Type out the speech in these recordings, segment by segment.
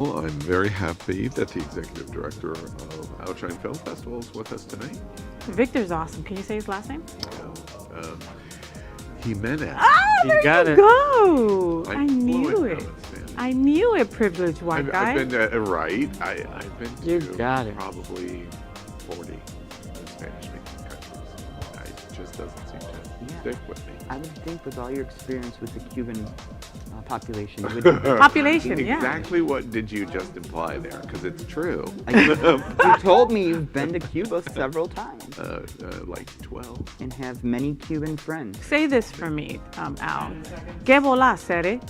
Well, I'm very happy that the executive director of OUTshine Film Festival is with us tonight. Victor's awesome. Can you say his last name? Jimenez. Ah, You got there it. you go. I I'm knew fluent it. now in Spanish. I knew it, privileged white guy. I've been right. I've been You to got it. probably 40 Spanish-speaking countries. It just doesn't seem to stick with me. I would think with all your experience with the Cuban population, you would Population, yeah. Exactly what did you just imply there? Because it's true. You told me you've been to Cuba several times Like 12. and have many Cuban friends. Say this for me, Al. ¿Qué bola, Sere?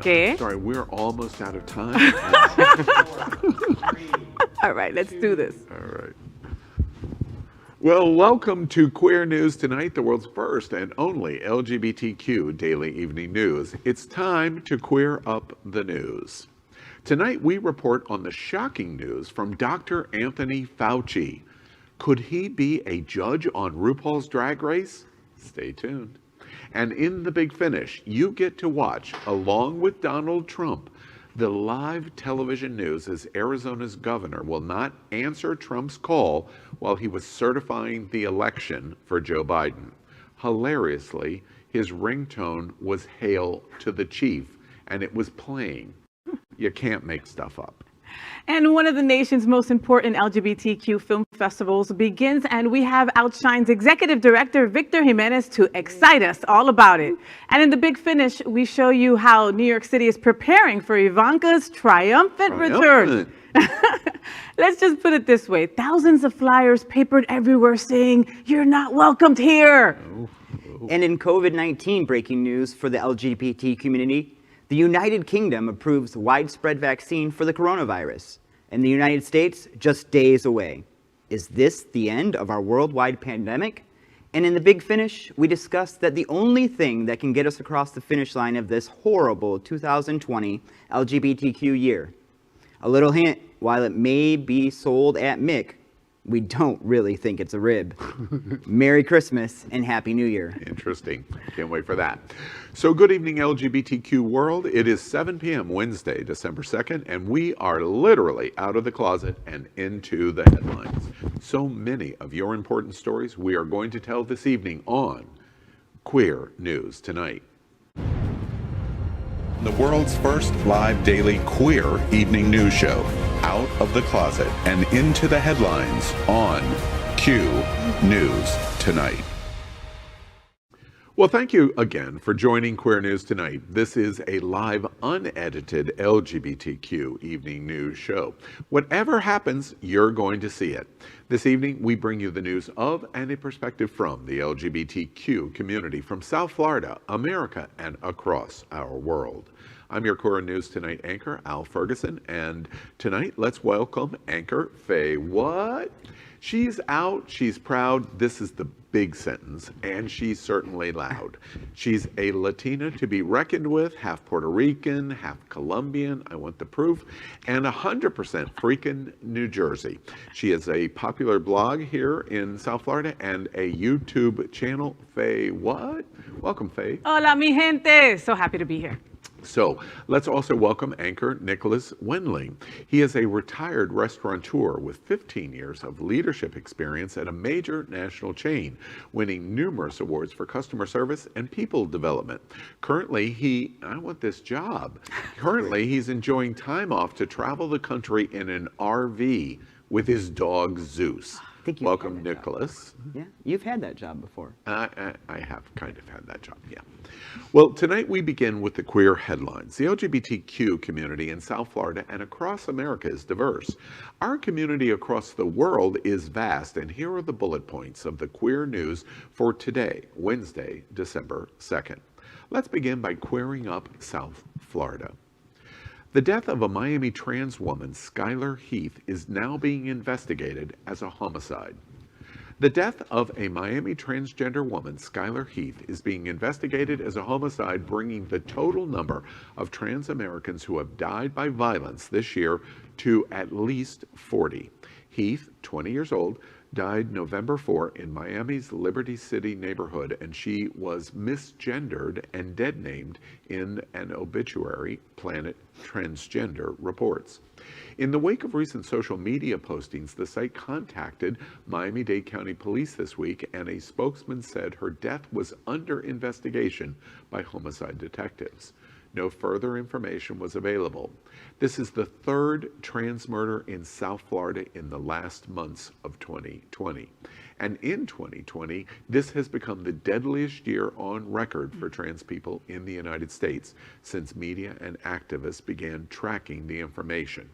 ¿Qué? Sorry, we're almost out of time. All right, let's do this. All right. Well, welcome to Queer News Tonight, the world's first and only LGBTQ daily evening news. It's time to queer up the news. Tonight, we report on the shocking news from Dr. Anthony Fauci. Could he be a judge on RuPaul's Drag Race? Stay tuned. And in the big finish, you get to watch, along with Donald Trump, the live television news as Arizona's governor will not answer Trump's call while he was certifying the election for Joe Biden. Hilariously, his ringtone was "Hail to the Chief," and it was playing. You can't make stuff up. And one of the nation's most important LGBTQ film festivals begins, and we have OUTshine's executive director, Victor Jimenez, to excite us all about it. And in the big finish, we show you how New York City is preparing for Ivanka's triumphant return. Let's just put it this way. Thousands of flyers papered everywhere saying, "You're not welcomed here." And in COVID-19 breaking news for the LGBT community, the United Kingdom approves widespread vaccine for the coronavirus, and the United States just days away. Is this the end of our worldwide pandemic? And in the big finish, we discuss that the only thing that can get us across the finish line of this horrible 2020 LGBTQ year. A little hint, while it may be sold at Mick, we don't really think it's a rib. Merry Christmas and Happy New Year. Interesting. Can't wait for that. So good evening, LGBTQ world. It is 7 p.m. Wednesday, December 2nd, and we are literally out of the closet and into the headlines. So many of your important stories we are going to tell this evening on Queer News Tonight. The world's first live daily queer evening news show. Out of the closet and into the headlines on Q News Tonight. Well, thank you again for joining Queer News Tonight. This is a live, unedited LGBTQ evening news show. Whatever happens, you're going to see it. This evening, we bring you the news of and a perspective from the LGBTQ community from South Florida, America, and across our world. I'm your Queer News Tonight anchor, Al Ferguson, and tonight, let's welcome anchor Faye What? She's out, she's proud, this is the big sentence, and she's certainly loud. She's a Latina to be reckoned with, half Puerto Rican, half Colombian, I want the proof, and 100% freaking New Jersey. She has a popular blog here in South Florida and a YouTube channel, Faye What? Welcome, Faye. Hola, mi gente. So happy to be here. So let's also welcome anchor Nicholas Wendling. He is a retired restaurateur with 15 years of leadership experience at a major national chain, winning numerous awards for customer service and people development. Currently, I want this job. Currently, he's enjoying time off to travel the country in an RV with his dog Zeus. Welcome, Nicholas. Yeah, you've had that job before. I have kind of had that job, yeah. Well, tonight we begin with the queer headlines. The LGBTQ community in South Florida and across America is diverse. Our community across the world is vast, and here are the bullet points of the queer news for today, Wednesday, December 2nd. Let's begin by queering up South Florida. The death of a Miami trans woman, Skylar Heath, is now being investigated as a homicide. The death of a Miami transgender woman, Skylar Heath, is being investigated as a homicide, bringing the total number of trans Americans who have died by violence this year to at least 40. Heath, 20 years old, died November 4 in Miami's Liberty City neighborhood, and she was misgendered and dead-named in an obituary, Planet Transgender reports. In the wake of recent social media postings, the site contacted Miami-Dade County Police this week, and a spokesman said her death was under investigation by homicide detectives. No further information was available. This is the third trans murder in South Florida in the last months of 2020. And in 2020, this has become the deadliest year on record for trans people in the United States since media and activists began tracking the information.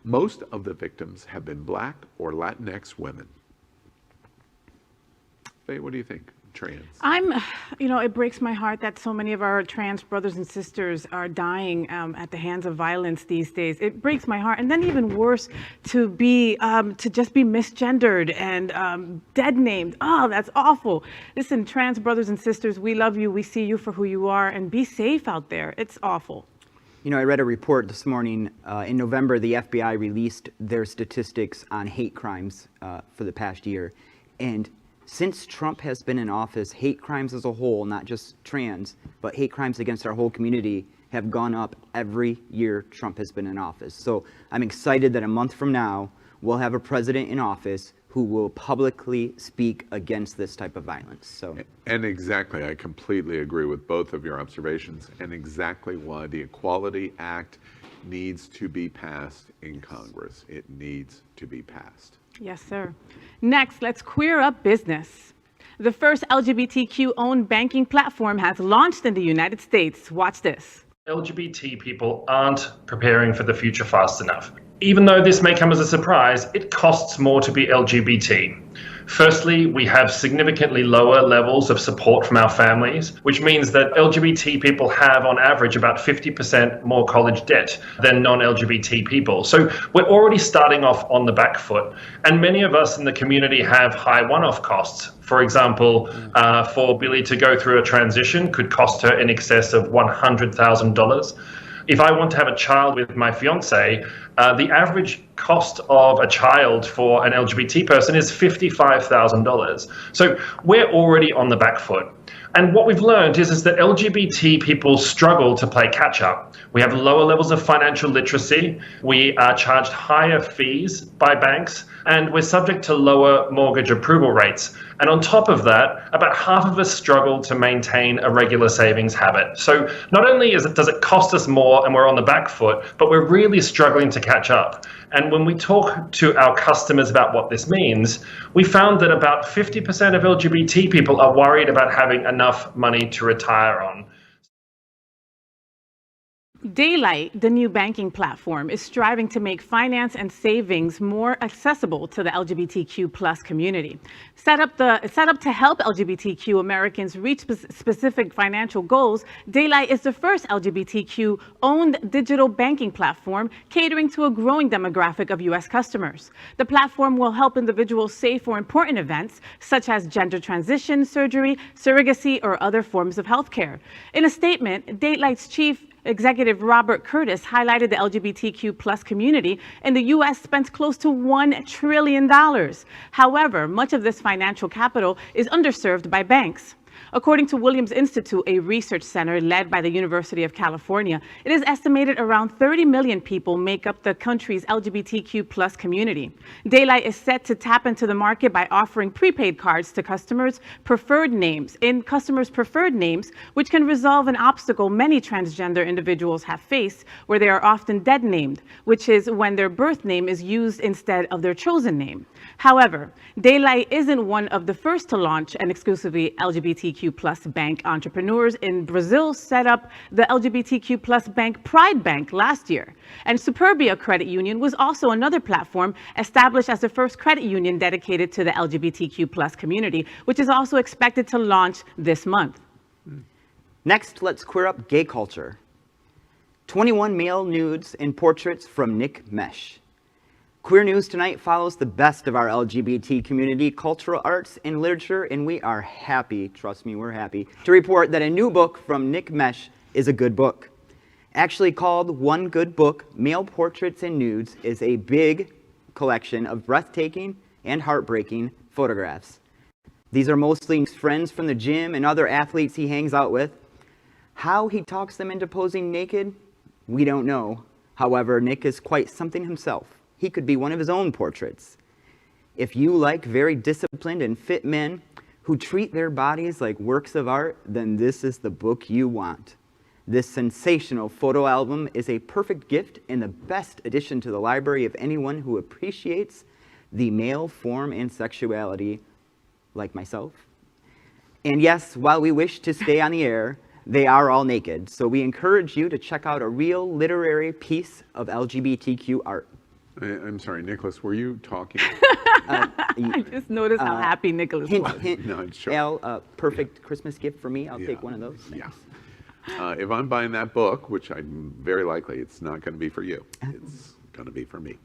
Most of the victims have been Black or Latinx women. Faye, what do you think? Trans. It breaks my heart that so many of our trans brothers and sisters are dying at the hands of violence these days. It breaks my heart. And then even worse, to just be misgendered and dead named. Oh, that's awful. Listen, trans brothers and sisters, we love you. We see you for who you are, and be safe out there. It's awful. You know, I read a report this morning. In November, the FBI released their statistics on hate crimes for the past year. And since Trump has been in office, hate crimes as a whole, not just trans, but hate crimes against our whole community have gone up every year Trump has been in office. So I'm excited that a month from now, we'll have a president in office who will publicly speak against this type of violence. So, and exactly, I completely agree with both of your observations, and exactly why the Equality Act needs to be passed in Congress. It needs to be passed. Yes, sir. Next, let's queer up business. The first LGBTQ-owned banking platform has launched in the United States. Watch this. LGBT people aren't preparing for the future fast enough. Even though this may come as a surprise, it costs more to be LGBT. Firstly, we have significantly lower levels of support from our families, which means that LGBT people have, on average, about 50% more college debt than non-LGBT people. So we're already starting off on the back foot. And many of us in the community have high one-off costs. For example, for Billy to go through a transition could cost her in excess of $100,000. If I want to have a child with my fiance, the average cost of a child for an LGBT person is $55,000. So we're already on the back foot. And what we've learned is that LGBT people struggle to play catch up. We have lower levels of financial literacy. We are charged higher fees by banks, and we're subject to lower mortgage approval rates. And on top of that, about half of us struggle to maintain a regular savings habit. So not only does it cost us more and we're on the back foot, but we're really struggling to catch up. And when we talk to our customers about what this means, we found that about 50% of LGBT people are worried about having enough money to retire on. Daylight, the new banking platform, is striving to make finance and savings more accessible to the LGBTQ plus community. Set up to help LGBTQ Americans reach specific financial goals, Daylight is the first LGBTQ-owned digital banking platform catering to a growing demographic of U.S. customers. The platform will help individuals save for important events such as gender transition, surgery, surrogacy, or other forms of health care. In a statement, Daylight's chief Executive Robert Curtis highlighted the LGBTQ plus community in the U.S. spends close to $1 trillion. However, much of this financial capital is underserved by banks. According to Williams Institute, a research center led by the University of California, it is estimated around 30 million people make up the country's LGBTQ plus community. Daylight is set to tap into the market by offering prepaid cards to customers' preferred names, which can resolve an obstacle many transgender individuals have faced, where they are often dead named, which is when their birth name is used instead of their chosen name. However, Daylight isn't one of the first to launch an exclusively LGBTQ plus bank. Entrepreneurs in Brazil set up the LGBTQ plus bank Pride Bank last year. And Superbia Credit Union was also another platform established as the first credit union dedicated to the LGBTQ plus community, which is also expected to launch this month. Next, let's queer up gay culture. 21 male nudes and portraits from Nick Mesh. Queer News Tonight follows the best of our LGBT community, cultural arts, and literature, and we are happy, trust me, we're happy, to report that a new book from Nick Mesh is a good book. Actually called One Good Book, Male Portraits and Nudes is a big collection of breathtaking and heartbreaking photographs. These are mostly friends from the gym and other athletes he hangs out with. How he talks them into posing naked, we don't know. However, Nick is quite something himself. He could be one of his own portraits. If you like very disciplined and fit men who treat their bodies like works of art, then this is the book you want. This sensational photo album is a perfect gift and the best addition to the library of anyone who appreciates the male form and sexuality, like myself. And yes, while we wish to stay on the air, they are all naked, so we encourage you to check out a real literary piece of LGBTQ art. I'm sorry, Nicholas, were you talking? I just noticed how happy Nicholas Hint, was. hint, No, sure. Al, perfect Christmas gift for me. I'll Yeah. take one of those. Yeah. If I'm buying that book, which I'm very likely, it's not going to be for you. It's going to be for me.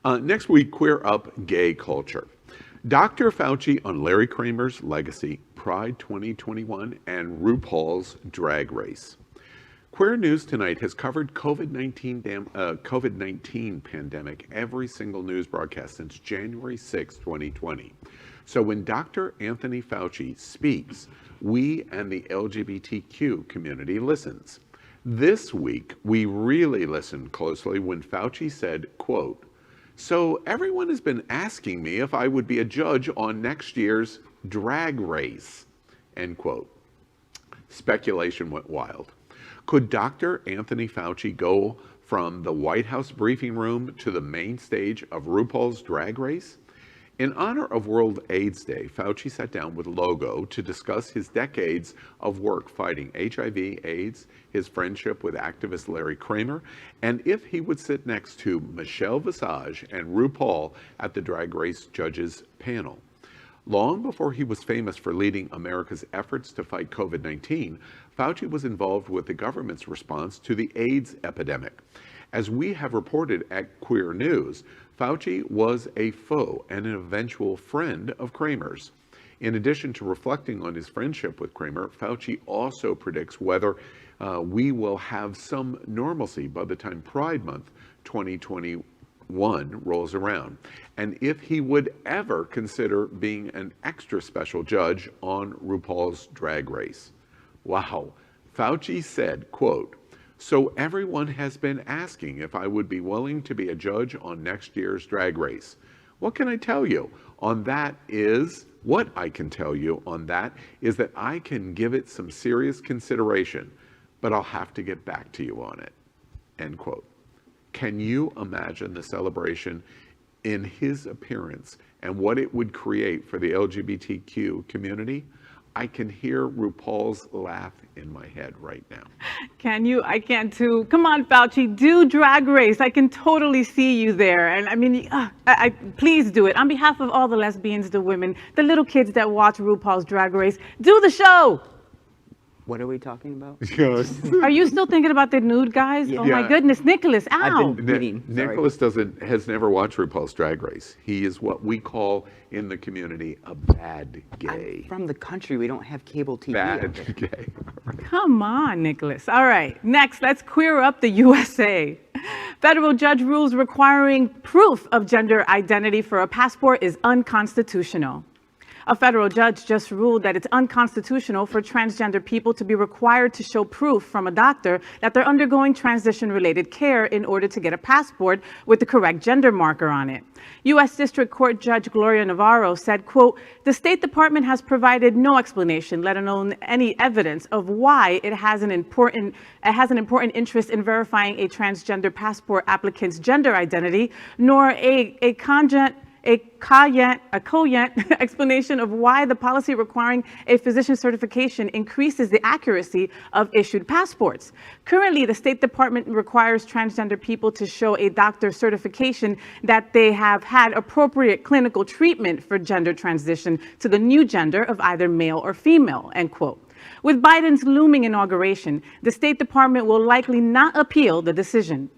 Next week, Queer Up Gay Culture. Dr. Fauci on Larry Kramer's legacy, Pride 2021, and RuPaul's Drag Race. Queer News Tonight has covered COVID-19 pandemic every single news broadcast since January 6, 2020. So when Dr. Anthony Fauci speaks, we and the LGBTQ community listens. This week, we really listened closely when Fauci said, quote, "So everyone has been asking me if I would be a judge on next year's drag race," end quote. Speculation went wild. Could Dr. Anthony Fauci go from the White House briefing room to the main stage of RuPaul's Drag Race? In honor of World AIDS Day, Fauci sat down with Logo to discuss his decades of work fighting HIV, AIDS, his friendship with activist Larry Kramer, and if he would sit next to Michelle Visage and RuPaul at the Drag Race judges panel. Long before he was famous for leading America's efforts to fight COVID-19, Fauci was involved with the government's response to the AIDS epidemic. As we have reported at Queer News, Fauci was a foe and an eventual friend of Kramer's. In addition to reflecting on his friendship with Kramer, Fauci also predicts whether we will have some normalcy by the time Pride Month 2021 rolls around, and if he would ever consider being an extra special judge on RuPaul's Drag Race. Wow. Fauci said, quote, "So everyone has been asking if I would be willing to be a judge on next year's Drag Race. What can I tell you on that is, what I can tell you on that is that I can give it some serious consideration, but I'll have to get back to you on it," end quote. Can you imagine the celebration in his appearance and what it would create for the LGBTQ community? I can hear RuPaul's laugh in my head right now. Can you? I can too. Come on, Fauci, do Drag Race. I can totally see you there. And I mean, please do it. On behalf of all the lesbians, the women, the little kids that watch RuPaul's Drag Race, do the show. What are we talking about? Are you still thinking about the nude guys? Yeah. Oh my goodness, Nicholas, ow. I've been reading. Sorry. Nicholas has never watched RuPaul's Drag Race. He is what we call in the community a bad gay. I'm from the country. We don't have cable TV. Bad gay. Come on, Nicholas. All right, next, let's queer up the USA. Federal judge rules requiring proof of gender identity for a passport is unconstitutional. A federal judge just ruled that it's unconstitutional for transgender people to be required to show proof from a doctor that they're undergoing transition-related care in order to get a passport with the correct gender marker on it. U.S. District Court Judge Gloria Navarro said, quote, "The State Department has provided no explanation, let alone any evidence of why it has an important interest in verifying a transgender passport applicant's gender identity, nor a cogent explanation of why the policy requiring a physician certification increases the accuracy of issued passports. Currently, the State Department requires transgender people to show a doctor's certification that they have had appropriate clinical treatment for gender transition to the new gender of either male or female," end quote. With Biden's looming inauguration, the State Department will likely not appeal the decision.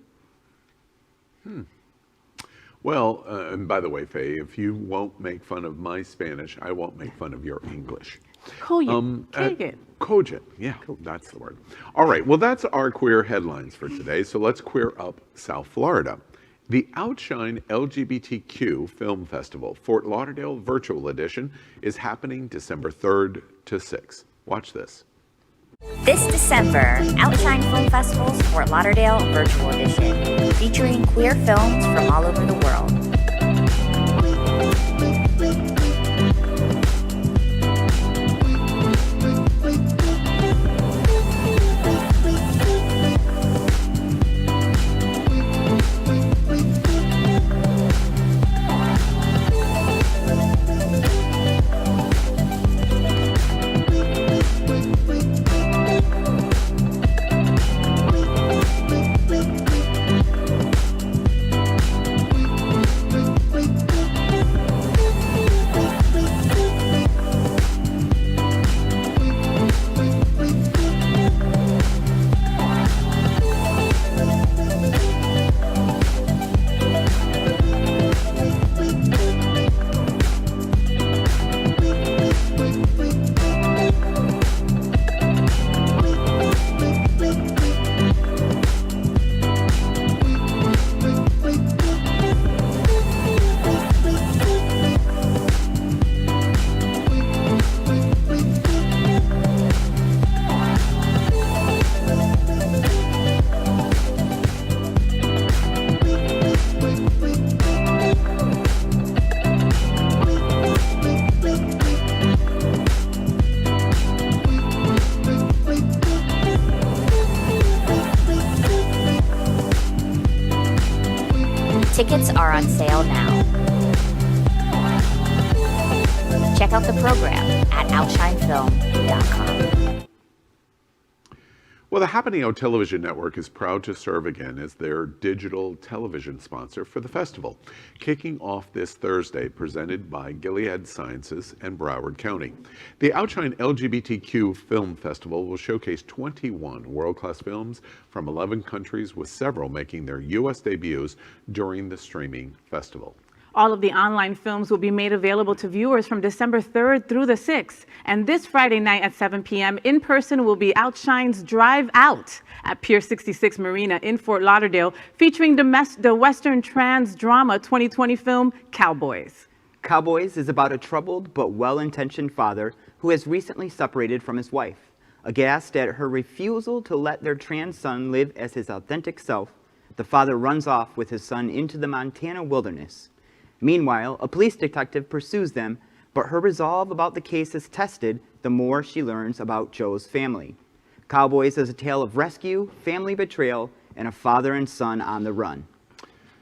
Well, and by the way, Faye, if you won't make fun of my Spanish, I won't make fun of your English. Cogent, yeah, that's the word. All right, well, that's our queer headlines for today. So let's queer up South Florida. The OUTshine LGBTQ Film Festival, Fort Lauderdale Virtual Edition, is happening December 3rd to 6th. Watch this. This December, OUTshine Film Festival's Fort Lauderdale Virtual Edition, featuring queer films from all over the world. Tickets are on sale now. Check out the program at OUTshineFilm.com. Well, the Happening Out Television Network is proud to serve again as their digital television sponsor for the festival, kicking off this Thursday, presented by Gilead Sciences and Broward County. The OUTshine LGBTQ Film Festival will showcase 21 world-class films from 11 countries, with several making their U.S. debuts during the streaming festival. All of the online films will be made available to viewers from December 3rd through the 6th. And this Friday night at 7 p.m. in person will be OUTshine's Drive Out at Pier 66 Marina in Fort Lauderdale, featuring the Western trans drama 2020 film Cowboys. Cowboys is about a troubled but well-intentioned father who has recently separated from his wife. Aghast at her refusal to let their trans son live as his authentic self, the father runs off with his son into the Montana wilderness. Meanwhile, a police detective pursues them, but her resolve about the case is tested the more she learns about Joe's family. Cowboys is a tale of rescue, family betrayal, and a father and son on the run.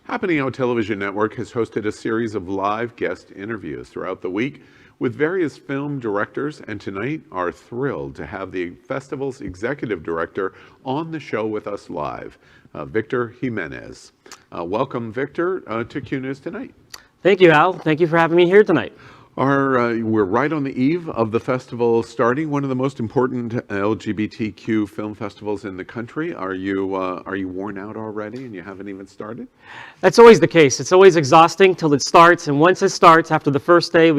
Happening Out Television Network has hosted a series of live guest interviews throughout the week with various film directors, and tonight are thrilled to have the festival's executive director on the show with us live, Victor Jimenez. Welcome, Victor, to Q News Tonight. Thank you, Al. Thank you for having me here tonight. We're right on the eve of the festival starting, one of the most important LGBTQ film festivals in the country. Are you worn out already and you haven't even started? That's always the case. It's always exhausting till it starts, and once it starts, after the first day,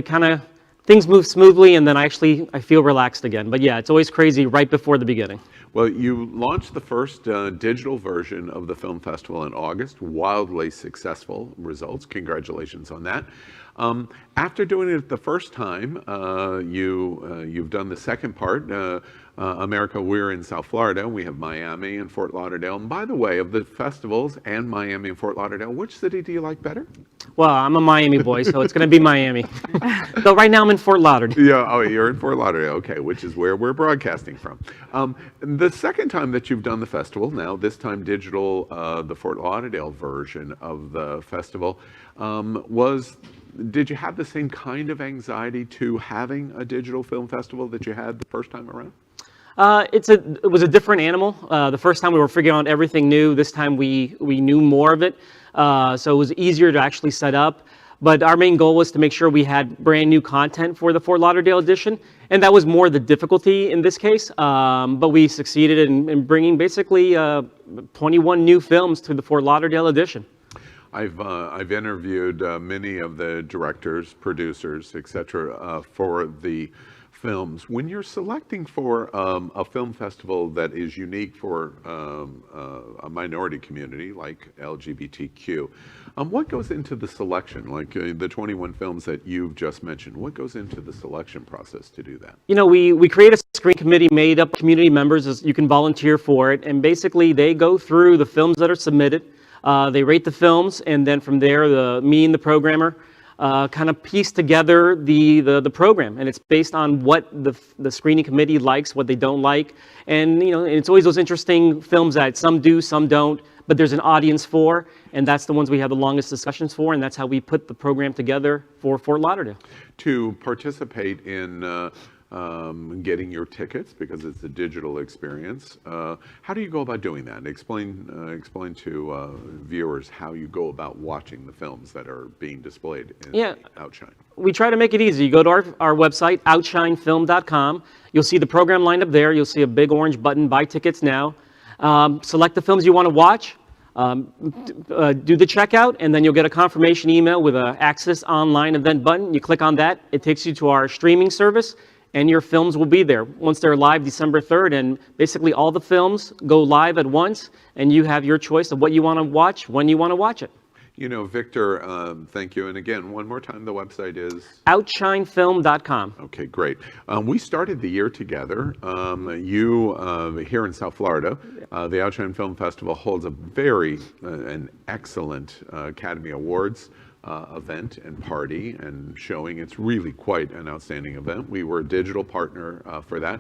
things move smoothly, and then I feel relaxed again. But yeah, it's always crazy right before the beginning. Well, you launched the first digital version of the film festival in August. Wildly successful results. Congratulations on that. After doing it the first time, you've done the second part. America, we're in South Florida. We have Miami and Fort Lauderdale. And by the way, of the festivals and Miami and Fort Lauderdale, which city do you like better? Well, I'm a Miami boy, so it's going to be Miami. Though right now I'm in Fort Lauderdale. Yeah, oh, you're in Fort Lauderdale, okay, which is where we're broadcasting from. The second time that you've done the festival, now this time digital, the Fort Lauderdale version of the festival, did you have the same kind of anxiety to having a digital film festival that you had the first time around? It was a different animal. The first time we were figuring out everything new. This time we knew more of it, so it was easier to actually set up. But our main goal was to make sure we had brand new content for the Fort Lauderdale edition, and that was more the difficulty in this case. But we succeeded in bringing basically 21 new films to the Fort Lauderdale edition. I've interviewed many of the directors, producers, etc. For the films. When you're selecting for a film festival that is unique for a minority community like LGBTQ, what goes into the selection? Like the 21 films that you've just mentioned, what goes into the selection process to do that? You know, we create a screening committee made up of community members. You can volunteer for it, and basically they go through the films that are submitted. They rate the films, and then from there, me and the programmer kind of piece together the program, and it's based on what the screening committee likes, what they don't like, and you know, it's always those interesting films that some do, some don't, but there's an audience for, and that's the ones we have the longest discussions for, and that's how we put the program together for Fort Lauderdale. To participate in getting your tickets, because it's a digital experience, how do you go about doing that? Explain to viewers how you go about watching the films that are being displayed in OUTshine. We try to make it easy. You go to our website, OUTshineFilm.com. You'll see the program lined up there. You'll see a big orange button, Buy Tickets Now. Select the films you want to watch. Do the checkout, and then you'll get a confirmation email with an Access Online event button. You click on that. It takes you to our streaming service, and your films will be there once they're live December 3rd. And basically all the films go live at once, and you have your choice of what you want to watch, when you want to watch it. You know, Victor, thank you. And again, one more time, the website is? OUTshineFilm.com. Okay, great. We started the year together. You, here in South Florida, the OUTshine Film Festival holds an excellent Academy Awards event and party and showing. It's really quite an outstanding event. We were a digital partner for that.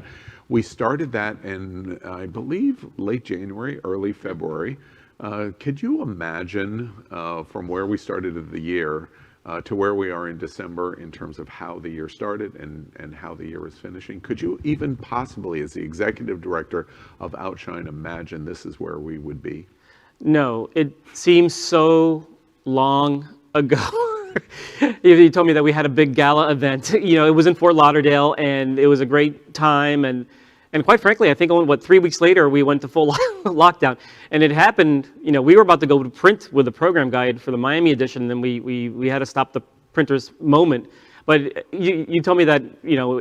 We started that in, I believe, late January, early February. Could you imagine from where we started of the year to where we are in December in terms of how the year started and how the year is finishing? Could you even possibly, as the executive director of OUTshine, imagine this is where we would be? No, it seems so long ago. You told me that we had a big gala event. You know, it was in Fort Lauderdale, and it was a great time. And quite frankly, I think only 3 weeks later we went to full lockdown. And it happened. You know, we were about to go to print with the program guide for the Miami edition, and then we had to stop the printer's moment. But you told me that, you know,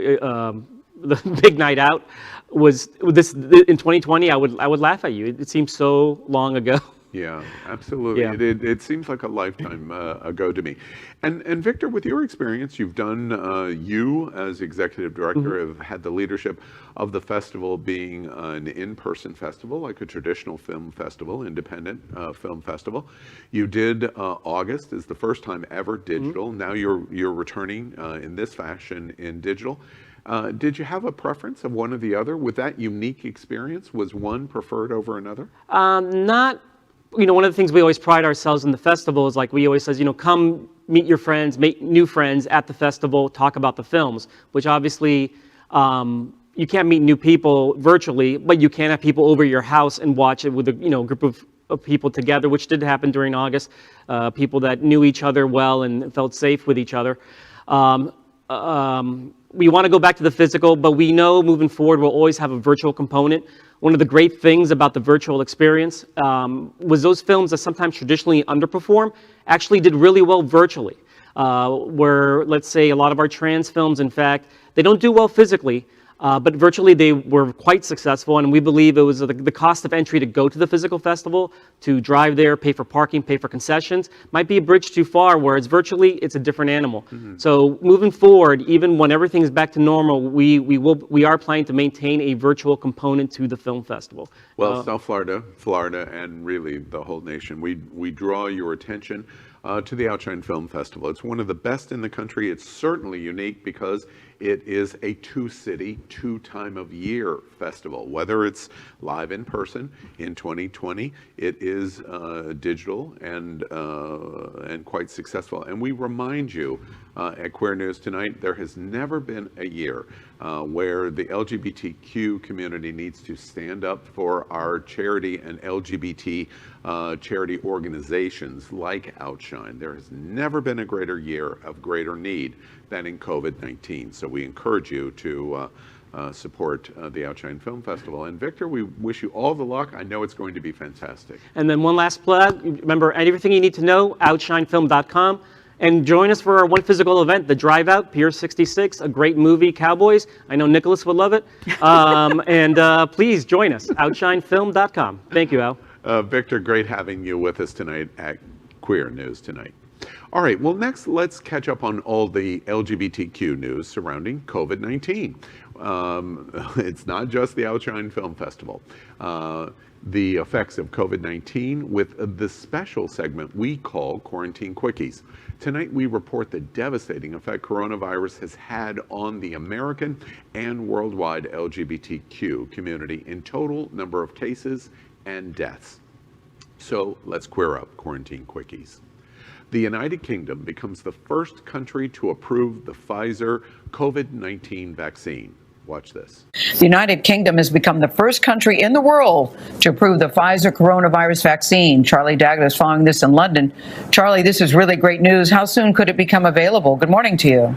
the big night out was this in 2020. I would laugh at you. It seems so long ago. Yeah, absolutely. Yeah. It seems like a lifetime ago to me. And Victor, with your experience, you've done, you as executive director have had the leadership of the festival being an in-person festival, like a traditional film festival, independent film festival. You did August is the first time ever digital. Now you're returning in this fashion in digital. Did you have a preference of one or the other? With that unique experience, was one preferred over another? Not. You know, one of the things we always pride ourselves in the festival is, like we always says, you know, come meet your friends, make new friends at the festival, talk about the films, which obviously you can't meet new people virtually, but you can have people over your house and watch it with a, you know, group of people together, which did happen during August, people that knew each other well and felt safe with each other. We want to go back to the physical, but we know moving forward we'll always have a virtual component. One of the great things about the virtual experience was those films that sometimes traditionally underperform actually did really well virtually. Where, let's say, a lot of our trans films, in fact, they don't do well physically, but virtually they were quite successful, and we believe it was the cost of entry to go to the physical festival, to drive there, pay for parking, pay for concessions, might be a bridge too far, whereas virtually it's a different animal. So moving forward, even when everything is back to normal, we are planning to maintain a virtual component to the film festival. Well, South Florida, and really the whole nation, we draw your attention to the OUTshine Film Festival. It's one of the best in the country. It's certainly unique because it is a two-city, two-time-of-year festival. Whether it's live in person in 2020, it is digital and quite successful. And we remind you at Queer News Tonight, there has never been a year where the LGBTQ community needs to stand up for our charity and LGBT charity organizations like OUTshine. There has never been a greater year of greater need than in COVID-19. So we encourage you to support the OUTshine Film Festival. And Victor, we wish you all the luck. I know it's going to be fantastic. And then one last plug. Remember, everything you need to know, OUTshineFilm.com. And join us for our one physical event, the Drive Out, Pier 66, a great movie, Cowboys. I know Nicholas would love it. And please join us, OUTshineFilm.com. Thank you, Al. Victor, great having you with us tonight at Queer News Tonight. All right, well, next, let's catch up on all the LGBTQ news surrounding COVID-19. It's not just the OUTshine Film Festival. The effects of COVID-19 with the special segment we call Quarantine Quickies. Tonight, we report the devastating effect coronavirus has had on the American and worldwide LGBTQ community in total number of cases and deaths. So let's queer up Quarantine Quickies. The United Kingdom becomes the first country to approve the Pfizer COVID-19 vaccine. Watch this. The United Kingdom has become the first country in the world to approve the Pfizer coronavirus vaccine. Charlie Daggett is following this in London. Charlie, this is really great news. How soon could it become available? Good morning to you.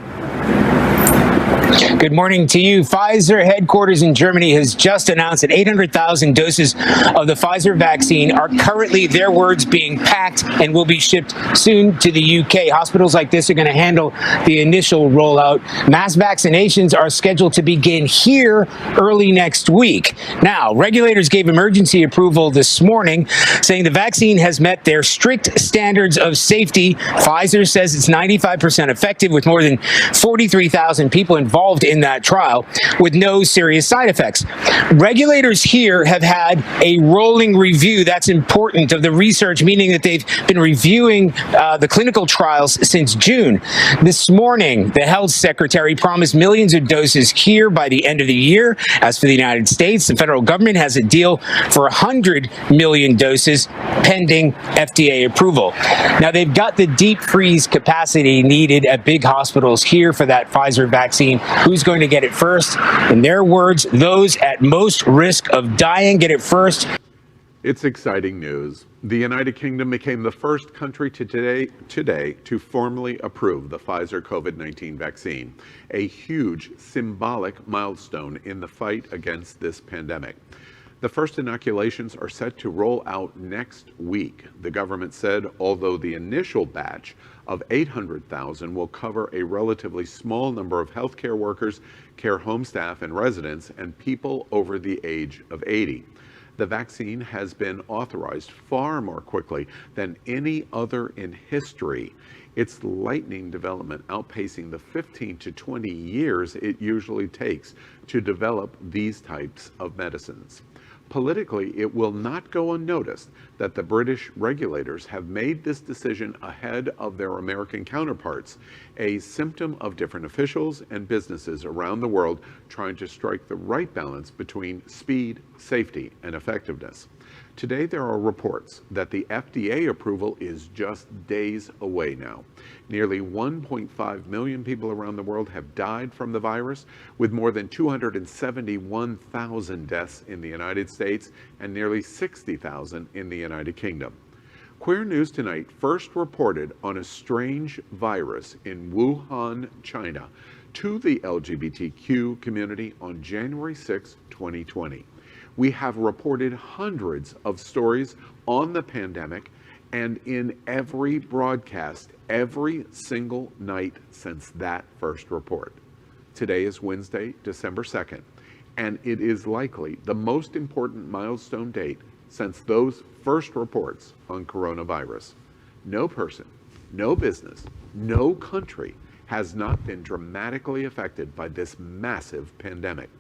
Good morning to you. Pfizer headquarters in Germany has just announced that 800,000 doses of the Pfizer vaccine are currently, their words, being packed and will be shipped soon to the UK. Hospitals like this are going to handle the initial rollout. Mass vaccinations are scheduled to begin here early next week. Now, regulators gave emergency approval this morning, saying the vaccine has met their strict standards of safety. Pfizer says it's 95% effective, with more than 43,000 people involved in that trial with no serious side effects. Regulators here have had a rolling review, that's important, of the research, meaning that they've been reviewing the clinical trials since June. This morning, the health secretary promised millions of doses here by the end of the year. As for the United States, the federal government has a deal for 100 million doses pending FDA approval. Now, they've got the deep freeze capacity needed at big hospitals here for that Pfizer vaccine. Who's going to get it first? In their words, those at most risk of dying get it first. It's exciting news. The United Kingdom became the first country today to formally approve the Pfizer COVID-19 vaccine, a huge symbolic milestone in the fight against this pandemic. The first inoculations are set to roll out next week, the government said, although the initial batch of 800,000 will cover a relatively small number of healthcare workers, care home staff and residents, and people over the age of 80. The vaccine has been authorized far more quickly than any other in history. Its lightning development outpacing the 15 to 20 years it usually takes to develop these types of medicines. Politically, it will not go unnoticed that the British regulators have made this decision ahead of their American counterparts, a symptom of different officials and businesses around the world trying to strike the right balance between speed, safety, and effectiveness. Today, there are reports that the FDA approval is just days away now. Nearly 1.5 million people around the world have died from the virus, with more than 271,000 deaths in the United States and nearly 60,000 in the United Kingdom. Queer News Tonight first reported on a strange virus in Wuhan, China, to the LGBTQ community on January 6, 2020. We have reported hundreds of stories on the pandemic, and in every broadcast, every single night since that first report. Today is Wednesday, December 2nd, and it is likely the most important milestone date since those first reports on coronavirus. No person, no business, no country has not been dramatically affected by this massive pandemic.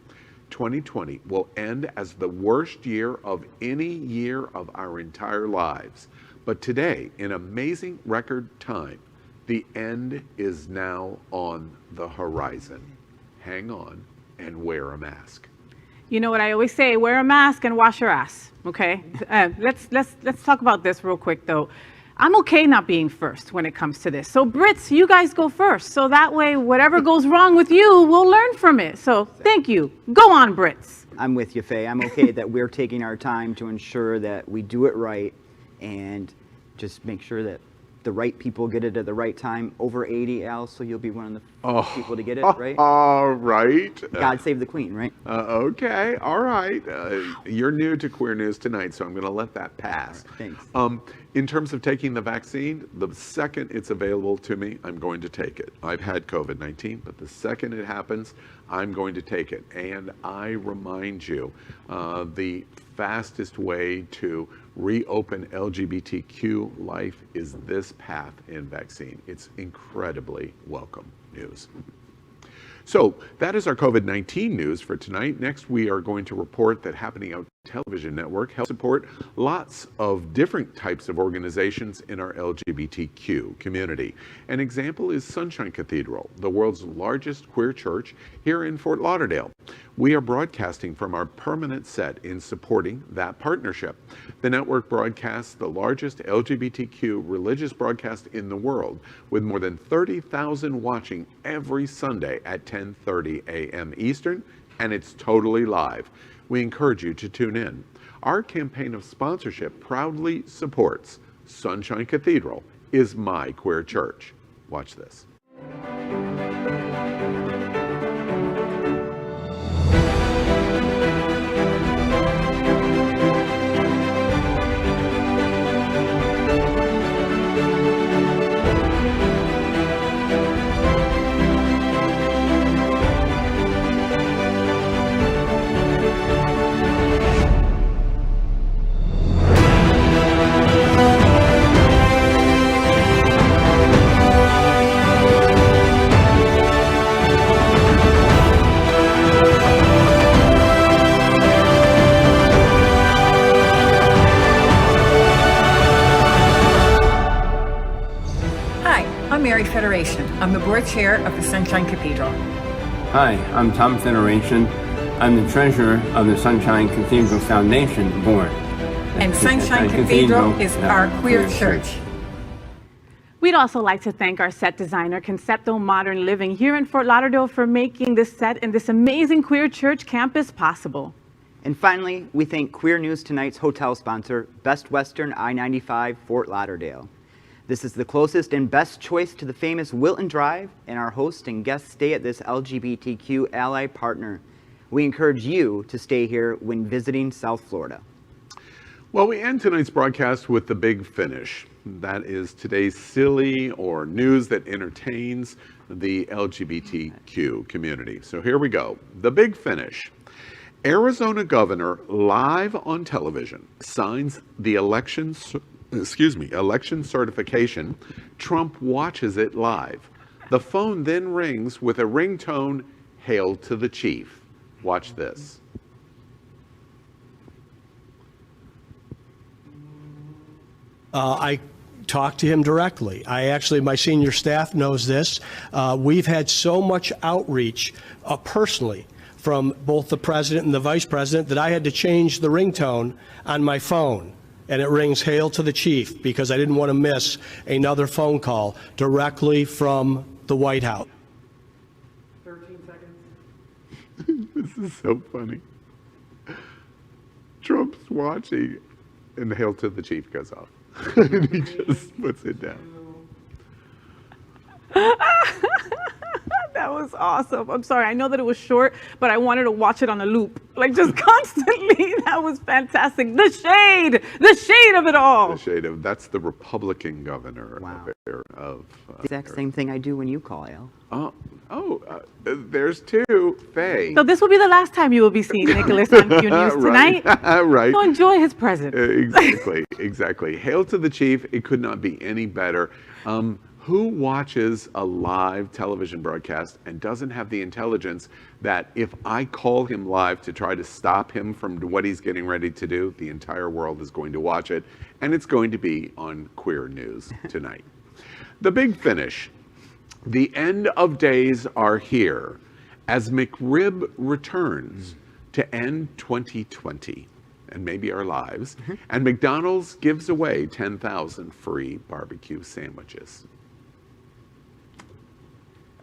2020 will end as the worst year of any year of our entire lives. But today, in amazing record time, the end is now on the horizon. Hang on and wear a mask. You know what I always say, wear a mask and wash your ass, okay? Let's talk about this real quick though. I'm okay not being first when it comes to this. So Brits, you guys go first. So that way, whatever goes wrong with you, we'll learn from it. So thank you. Go on, Brits. I'm with you, Faye. I'm okay that we're taking our time to ensure that we do it right and just make sure that the right people get it at the right time. Over 80, Al, so you'll be one of the first people to get it, right? All right. God save the Queen, right? Okay, all right. You're new to Queer News Tonight, so I'm going to let that pass. Right, thanks. In terms of taking the vaccine, the second it's available to me, I'm going to take it. I've had COVID-19, but the second it happens, I'm going to take it. And I remind you, the fastest way to reopen LGBTQ life is this path in vaccine. It's incredibly welcome news. So that is our COVID-19 news for tonight. Next, we are going to report that Happening Out Television Network helps support lots of different types of organizations in our LGBTQ community. An example is Sunshine Cathedral, the world's largest queer church here in Fort Lauderdale. We are broadcasting from our permanent set in supporting that partnership. The network broadcasts the largest LGBTQ religious broadcast in the world, with more than 30,000 watching every Sunday at 10:30 a.m. Eastern, and it's totally live. We encourage you to tune in. Our campaign of sponsorship proudly supports Sunshine Cathedral is my queer church. Watch this. Federation. I'm the board chair of the Sunshine Cathedral. Hi, I'm Tom Federation. I'm the treasurer of the Sunshine Cathedral Foundation board. And Sunshine Cathedral is our queer church. We'd also like to thank our set designer, Concepto Modern Living, here in Fort Lauderdale for making this set and this amazing queer church campus possible. And finally, we thank Queer News Tonight's hotel sponsor, Best Western I-95 Fort Lauderdale. This is the closest and best choice to the famous Wilton Drive, and our host and guests stay at this LGBTQ ally partner. We encourage you to stay here when visiting South Florida. Well, we end tonight's broadcast with the big finish. That is today's silly or news that entertains the LGBTQ community. So here we go. The big finish. Arizona governor live on television signs the election certification. Trump watches it live. The phone then rings with a ringtone, "Hail to the Chief." Watch this. I talked to him directly. My senior staff knows this. We've had so much outreach personally from both the president and the vice president that I had to change the ringtone on my phone. And it rings "Hail to the Chief" because I didn't want to miss another phone call directly from the White House. 13 seconds. This is so funny. Trump's watching and the "Hail to the Chief" goes off. And he just puts it down. That was awesome. I'm sorry. I know that it was short, but I wanted to watch it on a loop, like just constantly. That was fantastic. The shade of it all. That's the Republican governor. Wow. of the exact same thing I do when you call, Al. There's two. Faye. So this will be the last time you will be seeing Nicholas on Q News tonight. Right. So enjoy his presence. Exactly. Hail to the Chief. It could not be any better. Who watches a live television broadcast and doesn't have the intelligence that if I call him live to try to stop him from what he's getting ready to do, the entire world is going to watch it, and it's going to be on Queer News tonight. The big finish. The end of days are here as McRib returns to end 2020 and maybe our lives, and McDonald's gives away 10,000 free barbecue sandwiches.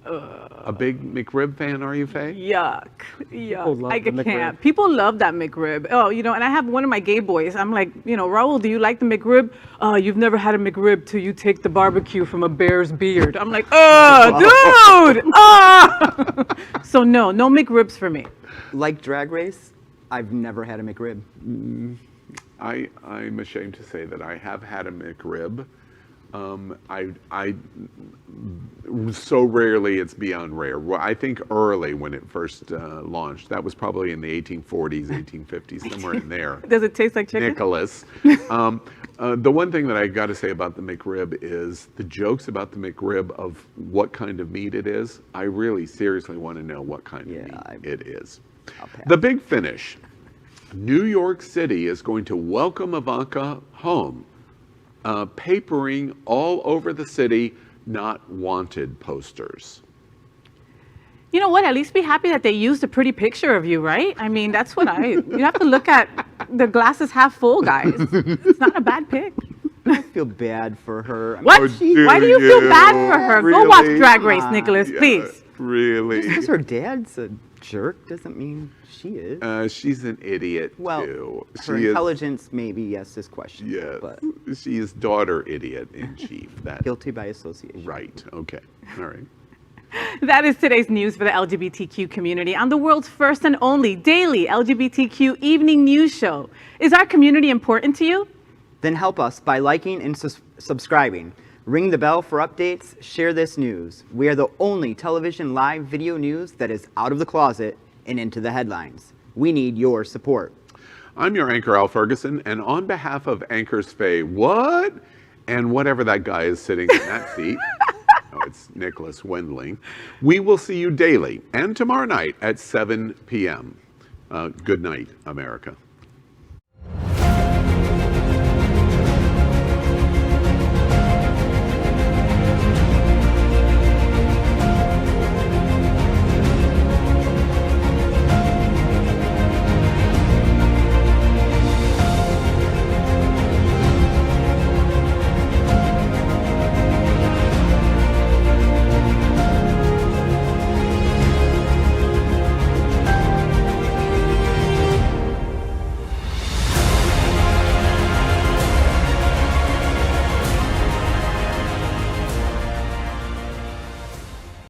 A big McRib fan, are you, Faye? Yuck. love I the McRib. can't. People love that McRib. Oh, and I have one of my gay boys. I'm like, Raul, do you like the McRib? Oh, you've never had a McRib till you take the barbecue from a bear's beard. I'm like, oh, dude. Oh. So no McRibs for me. Like Drag Race, I've never had a McRib. I'm ashamed to say that I have had a McRib. I so rarely it's beyond rare. Well, I think early when it first launched, that was probably in the 1840s, 1850s, somewhere in there. Does it taste like chicken? Nicholas. The one thing that I got to say about the McRib is the jokes about the McRib of what kind of meat it is. I really seriously want to know what kind of meat it is. The big finish. New York City is going to welcome Ivanka home. Papering all over the city, not wanted posters. You know what? At least be happy that they used a pretty picture of you, right? I mean, that's what you have to look at the glasses half full, guys. It's not a bad pic. I feel bad for her. What? Why do you feel bad for her? Really? Go watch Drag Race, Nicholas, please. Really? Just because her dad's a jerk doesn't mean she is. She's an idiot, well, too. Her intelligence, maybe, yes, is questionable. Yes, but she is daughter idiot in chief. Guilty by association. Right, okay, all right. That is today's news for the LGBTQ community on the world's first and only daily LGBTQ evening news show. Is our community important to you? Then help us by liking and subscribing. Ring the bell for updates, share this news. We are the only television live video news that is out of the closet and into the headlines. We need your support. I'm your anchor, Al Ferguson, and on behalf of anchors Faye, what? And whatever that guy is sitting in that seat, it's Nicholas Wendling, we will see you daily and tomorrow night at 7 p.m. Good night, America.